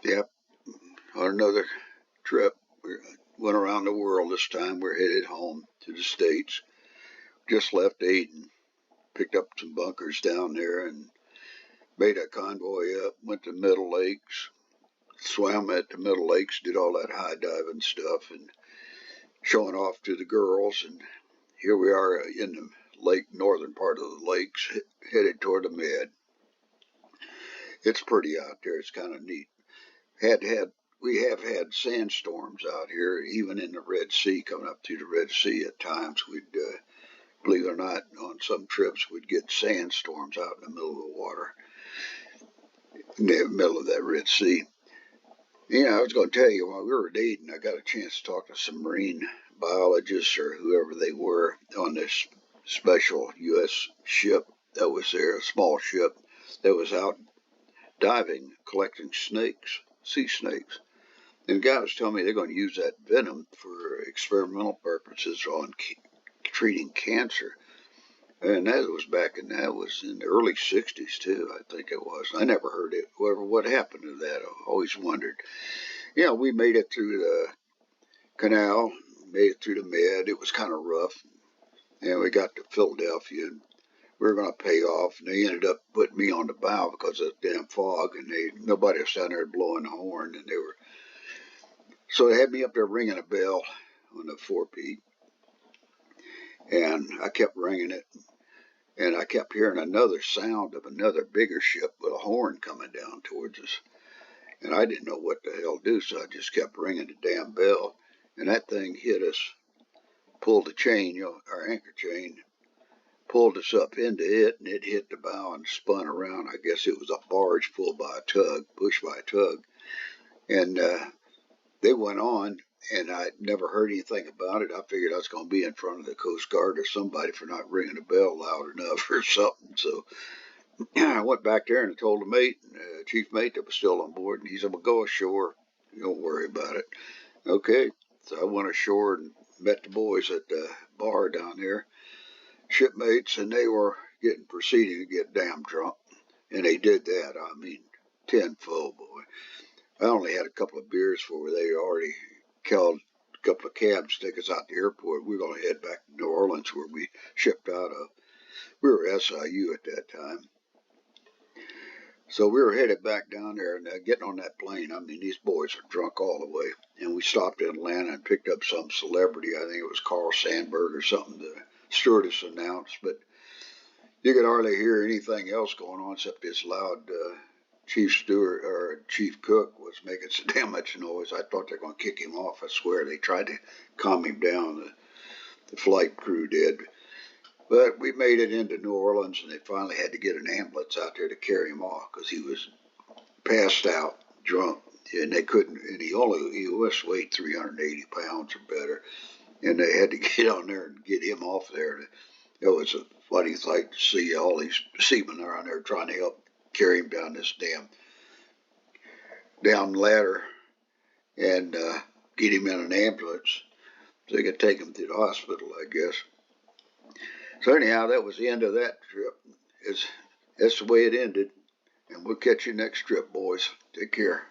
Yep, on another trip. We went around the world this time. We're headed home to the States. Just left Aden, picked up some bunkers down there and made a convoy up, went to Middle Lakes, swam at the Middle Lakes, did all that high diving stuff and showing off to the girls. And here we are in the lake, northern part of the lakes, headed toward the Med. It's pretty out there. It's kind of neat. We have had sandstorms out here, even in the Red Sea, coming up through the Red Sea at times. Believe it or not, on some trips we'd get sandstorms out in the middle of the water, in the middle of that Red Sea. I was going to tell you, while we were dating, I got a chance to talk to some marine biologists or whoever they were on this special U.S. ship that was there, a small ship that was out diving, collecting snakes, sea snakes. And the guy was telling me they're going to use that venom for experimental purposes on treating cancer. And that was in the early 60s too, I think it was. I never heard it. What happened to that? I always wondered. We made it through the canal, made it through the Med. It was kind of rough. And we got to Philadelphia and we were going to pay off. And they ended up putting me on the bow because of the damn fog. And nobody was down there blowing the horn. So they had me up there ringing a bell on the forepeak. And I kept ringing it. And I kept hearing another sound of another bigger ship with a horn coming down towards us. And I didn't know what the hell to do, so I just kept ringing the damn bell. And that thing hit us, pulled the chain, our anchor chain, pulled us up into it, and it hit the bow and spun around. I guess it was a barge pulled by a tug, pushed by a tug. And they went on, and I never heard anything about it. I figured I was going to be in front of the Coast Guard or somebody for not ringing the bell loud enough or something. So I went back there and I told the chief mate that was still on board, and he said, well, go ashore. Don't worry about it. Okay. So I went ashore and met the boys at the bar down there, shipmates, and they were proceeding to get damn drunk. And they did that. I mean, tenfold, boy. I only had a couple of beers for they already called a couple of cabs to take us out to the airport. We were going to head back to New Orleans where we shipped out of. We were SIU at that time. So we were headed back down there and getting on that plane. I mean, these boys are drunk all the way. And we stopped in Atlanta and picked up some celebrity. I think it was Carl Sandburg or something the stewardess announced. But you could hardly hear anything else going on except this loud chief cook was making so damn much noise. I thought they were going to kick him off. I swear they tried to calm him down. The flight crew did. But we made it into New Orleans, and they finally had to get an ambulance out there to carry him off because he was passed out, drunk, and they couldn't. And he must weighed 380 pounds or better, and they had to get on there and get him off there. It was a funny sight to see all these seamen around there trying to help carry him down this down ladder and get him in an ambulance so they could take him to the hospital, I guess. So anyhow, that was the end of that trip. That's the way it ended. And we'll catch you next trip, boys. Take care.